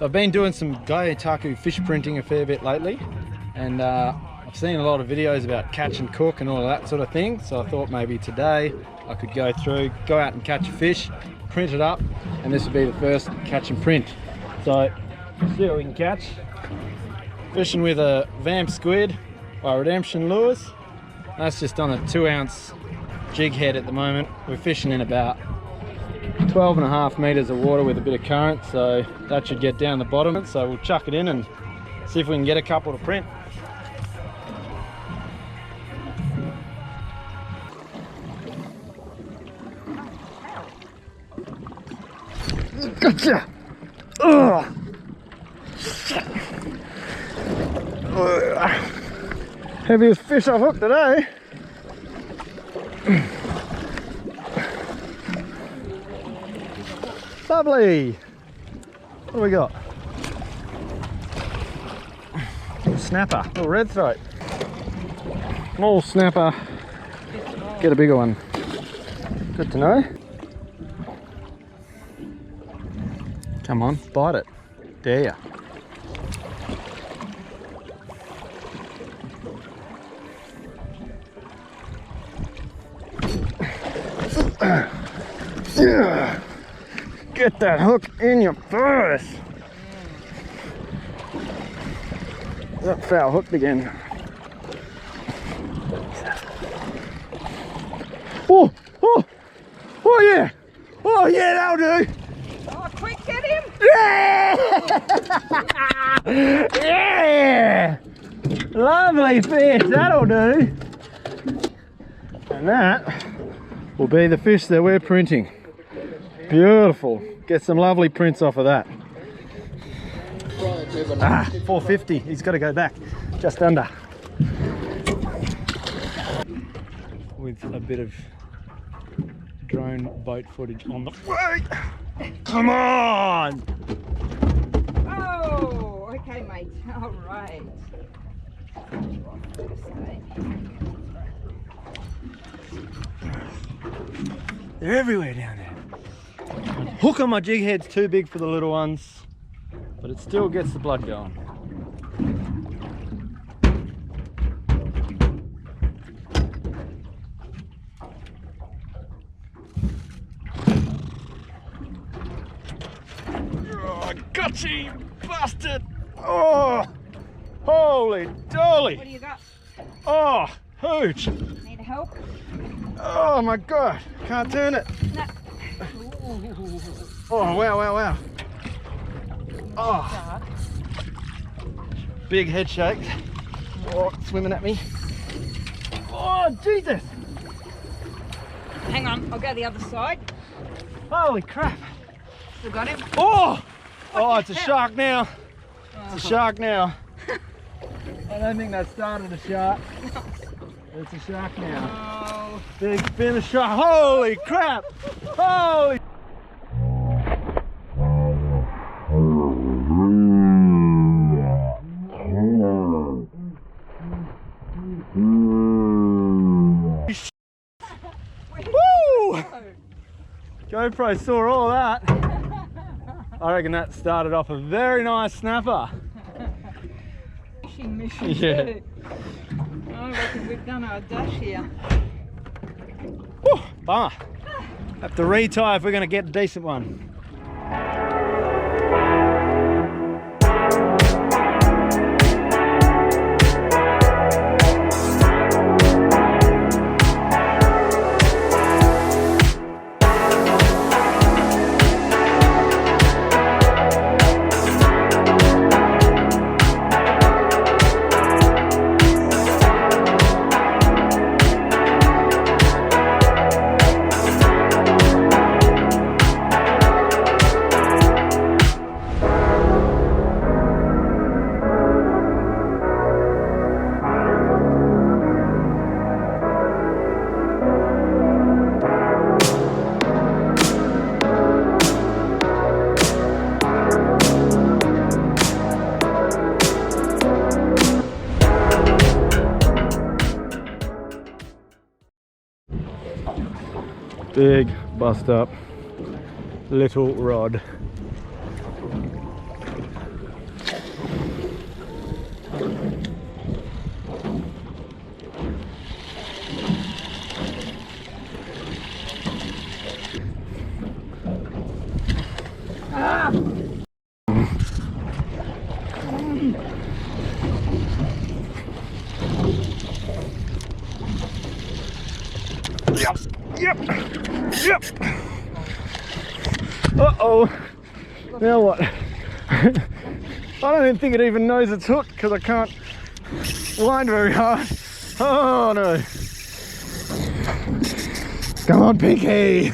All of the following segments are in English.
I've been doing some Gyotaku fish printing a fair bit lately, and I've seen a lot of videos about catch and cook and all of that sort of thing, so I thought maybe today I could go out and catch a fish, print it up, and this would be the first catch and print. So see what we can catch. Fishing with a vamp squid by Redemption Lures. That's just on a 2-ounce jig head at the moment. We're fishing in about 12.5 meters of water with a bit of current, so that should get down the bottom. So we'll chuck it in and see if we can get a couple to print. Gotcha! Ugh. Heaviest fish I've hooked today. Lovely. What do we got? Little snapper, little red throat. Small snapper. Get a bigger one. Good to know. Come on, bite it. Dare ya. Get that hook in your purse. That foul hooked again. Oh, oh, oh yeah. Oh yeah, that'll do. Oh, quick, get him. Yeah! Yeah! Lovely fish, that'll do. And that will be the fish that we're printing. Beautiful. Get some lovely prints off of that. 450. He's got to go back. Just under. With a bit of drone boat footage on the way. Come on! Oh, okay, mate. All right. They're everywhere down there. Hook on my jig head's too big for the little ones, but it still gets the blood going. Oh, gotcha, you bastard! Oh, holy dolly! What do you got? Oh, hooch! Need help? Oh my god, can't turn it. No. Oh wow, wow, wow. Oh, big head shake. Oh, swimming at me. Oh, Jesus! Hang on, I'll go the other side. Holy crap! Still got him? Oh! Oh, it's a shark now. It's a shark now. I don't think that started a shark. It's a shark now. Oh. Big fin of shark. Holy crap! Holy! Woo! GoPro saw all that. I reckon that started off a very nice snapper. Fishing mission Yeah. too. I reckon we've done our dash here. Woo, bummer. Have to retie if we're going to get a decent one. Big bust up, little rod. Yep. Yep. Yep. Uh-oh. Now what? I don't even think it even knows it's hooked because I can't wind very hard. Oh no. Come on, Pinky.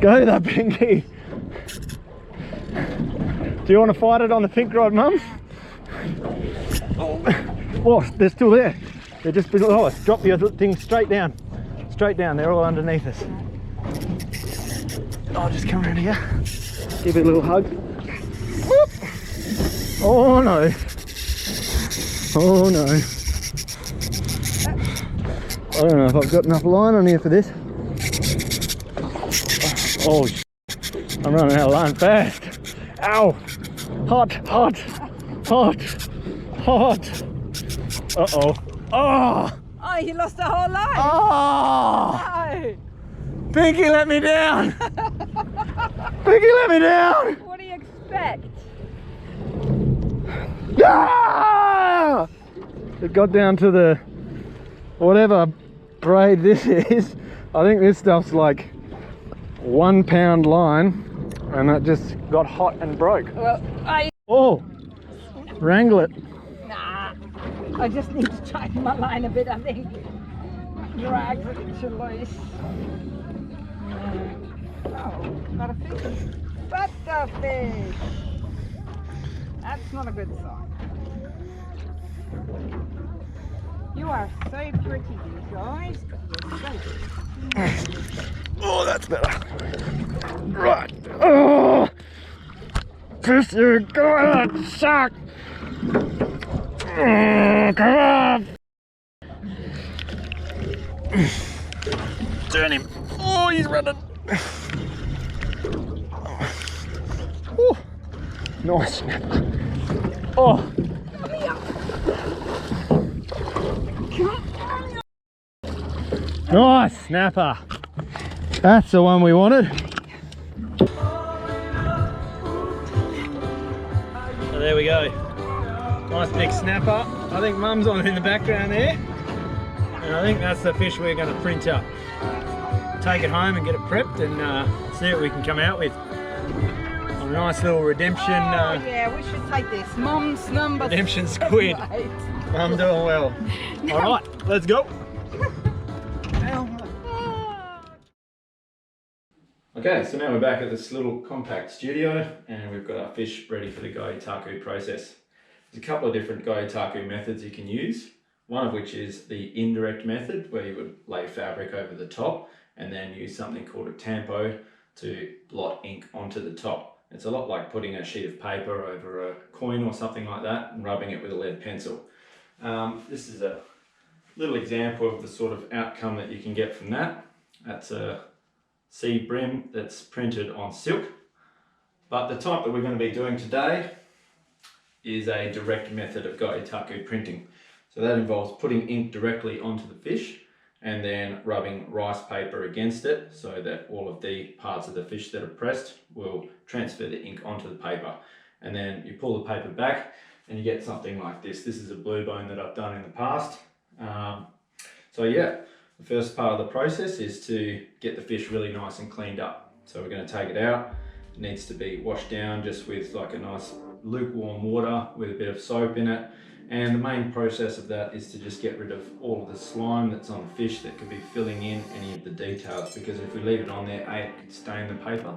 Go there, Pinky. Do you want to fight it on the pink rod, Mum? Oh, they're still there. They're just below us. Drop the other thing straight down. Straight down. They're all underneath us. I'll just come around here. Give it a little hug. Whoop. Oh no. Oh no. I don't know if I've got enough line on here for this. Oh, I'm running out of line fast. Ow! Hot, hot, hot, hot. Uh-oh. Oh! Oh, you lost the whole line. Oh! No. Pinky let me down! Pinky let me down! What do you expect? Ah! It got down to the whatever braid this is. I think this stuff's like 1 pound line, and it just got hot and broke. Well, Oh, wrangle it. Nah, I just need to tighten my line a bit, I think. Drag it to loose. Oh, got a fish. Butterfish. That's not a good sign. You are so pretty, you guys. You're so pretty. Oh, that's better. Right. Oh, piss you, go on, shark. Oh, come on. Turn him. Oh, he's running. Oh, nice snapper. Oh. Nice snapper. That's the one we wanted. So there we go. Nice big snapper. I think Mum's on in the background there. And I think that's the fish we're going to print up. Take it home and get it prepped and see what we can come out with. A nice little redemption. Yeah, we should take this. Mum's number. Redemption squid. Mum doing well. All right, let's go. Okay, so now we're back at this little compact studio and we've got our fish ready for the Gyotaku process. There's a couple of different Gyotaku methods you can use, one of which is the indirect method where you would lay fabric over the top and then use something called a tampo to blot ink onto the top. It's a lot like putting a sheet of paper over a coin or something like that and rubbing it with a lead pencil. This is a little example of the sort of outcome that you can get from that. That's a sea bream that's printed on silk, but the type that we're going to be doing today is a direct method of Gyotaku printing. So that involves putting ink directly onto the fish and then rubbing rice paper against it so that all of the parts of the fish that are pressed will transfer the ink onto the paper, and then you pull the paper back and you get something like this. This is a blue bone that I've done in the past. So yeah, the first part of the process is to get the fish really nice and cleaned up. So we're going to take it out. It needs to be washed down just with like a nice lukewarm water with a bit of soap in it. And the main process of that is to just get rid of all of the slime that's on the fish that could be filling in any of the details, because if we leave it on there, A, it could stain the paper,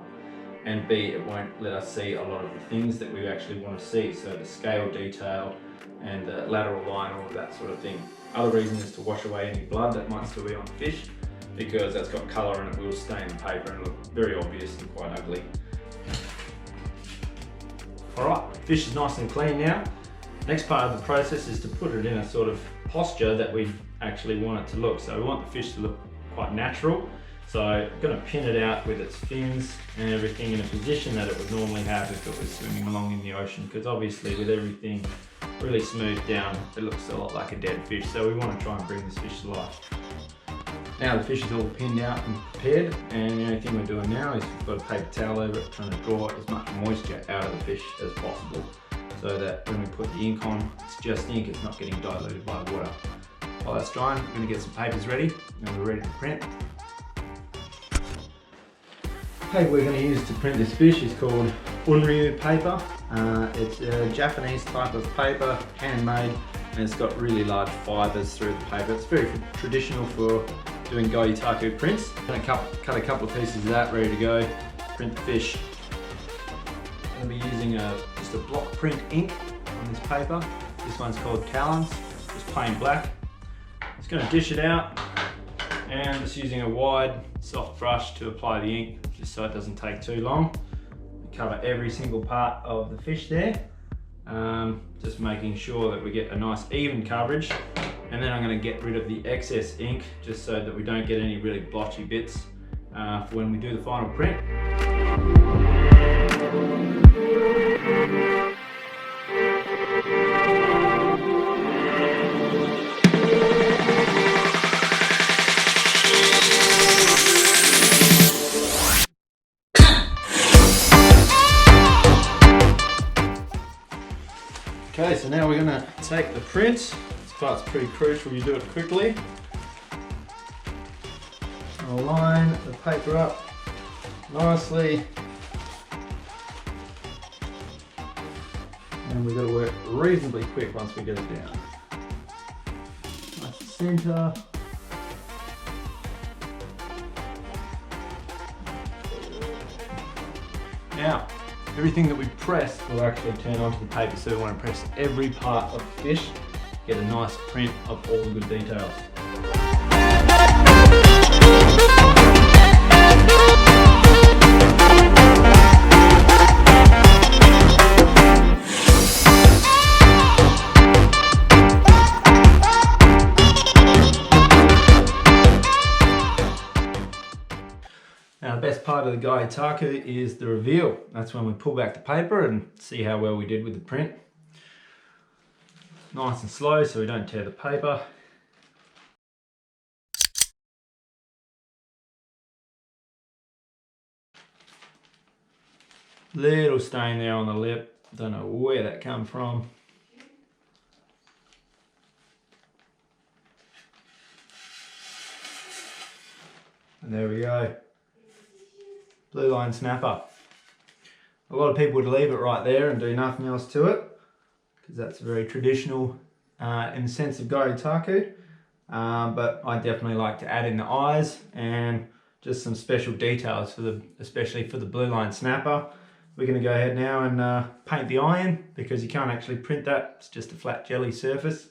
and B, it won't let us see a lot of the things that we actually want to see. So the scale detail and the lateral line, all of that sort of thing. Other reason is to wash away any blood that might still be on the fish, because that's got colour and it will stain the paper and look very obvious and quite ugly. Alright, fish is nice and clean now. Next part of the process is to put it in a sort of posture that we actually want it to look. So we want the fish to look quite natural. So I'm going to pin it out with its fins and everything in a position that it would normally have if it was swimming along in the ocean, because obviously with everything really smoothed down, it looks a lot like a dead fish. So we want to try and bring this fish to life. Now the fish is all pinned out and prepared, and the only thing we're doing now is we've got a paper towel over it, trying to draw as much moisture out of the fish as possible, so that when we put the ink on, it's just ink, it's not getting diluted by water. while that's drying, I'm going to get some papers ready and we're ready to print. The paper we're going to use to print this fish is called Unryu paper. It's a Japanese type of paper, handmade, and it's got really large fibres through the paper. It's very traditional for doing Gyotaku prints. I'm going to cut a couple of pieces of that ready to go, print the fish. I'm going to be using just a block print ink on this paper. This one's called Talons, just plain black. Just going to dish it out and just using a wide soft brush to apply the ink, just so it doesn't take too long. Cover every single part of the fish there, just making sure that we get a nice even coverage, and then I'm going to get rid of the excess ink just so that we don't get any really blotchy bits for when we do the final print. Okay, so now we're going to take the print. This part's pretty crucial, you do it quickly. I'll line the paper up nicely. And we've got to work reasonably quick once we get it down. Nice centre. Now, everything that we press will actually turn onto the paper, so we want to press every part of the fish, get a nice print of all the good details. Now the best part of the Gyotaku is the reveal. That's when we pull back the paper and see how well we did with the print. Nice and slow so we don't tear the paper. Little stain there on the lip. Don't know where that come from. And there we go. Blue line snapper. A lot of people would leave it right there and do nothing else to it, because that's very traditional in the sense of Gyotaku. But I definitely like to add in the eyes and just some special details for especially for the blue line snapper. We're going to go ahead now and paint the eye in, because you can't actually print that. It's just a flat jelly surface.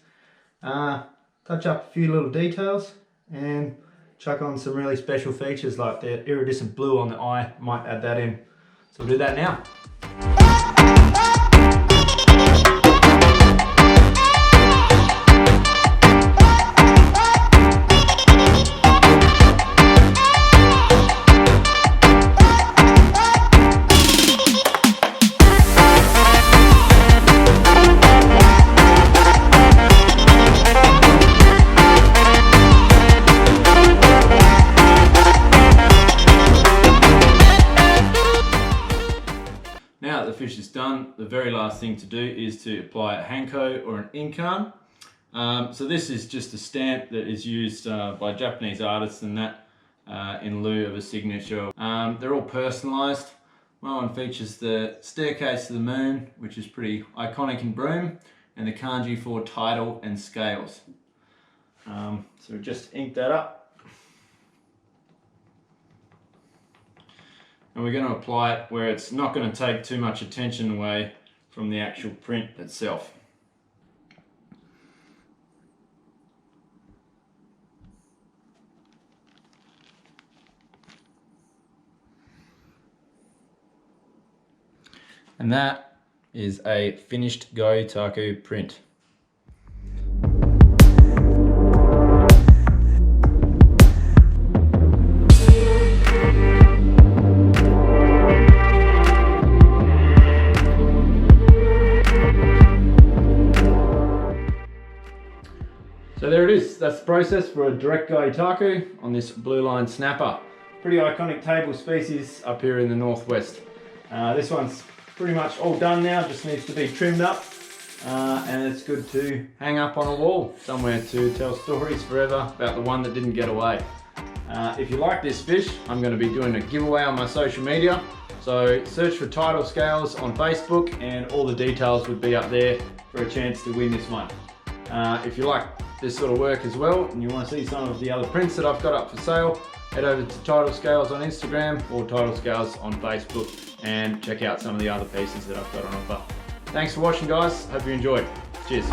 Touch up a few little details and chuck on some really special features like the iridescent blue on the eye. Might add that in. So we'll do that now. Now that the fish is done, the very last thing to do is to apply a hanko or an inkan. So this is just a stamp that is used by Japanese artists and that in lieu of a signature. They're all personalised. My one features the staircase to the moon, which is pretty iconic in Broome, and the kanji for title and scales. So just ink that up. And we're going to apply it where it's not going to take too much attention away from the actual print itself. And that is a finished Gyotaku print. So there it is, that's the process for a direct Gyotaku on this blue line snapper. Pretty iconic table species up here in the northwest. This one's pretty much all done now, just needs to be trimmed up. and it's good to hang up on a wall somewhere to tell stories forever about the one that didn't get away. If you like this fish, I'm going to be doing a giveaway on my social media, so search for Tidal Scales on Facebook and all the details would be up there for a chance to win this one. If you like this sort of work as well and you want to see some of the other prints that I've got up for sale, head over to Tidal Scales on Instagram or Tidal Scales on Facebook and check out some of the other pieces that I've got on offer. Thanks for watching, guys. Hope you enjoyed. Cheers.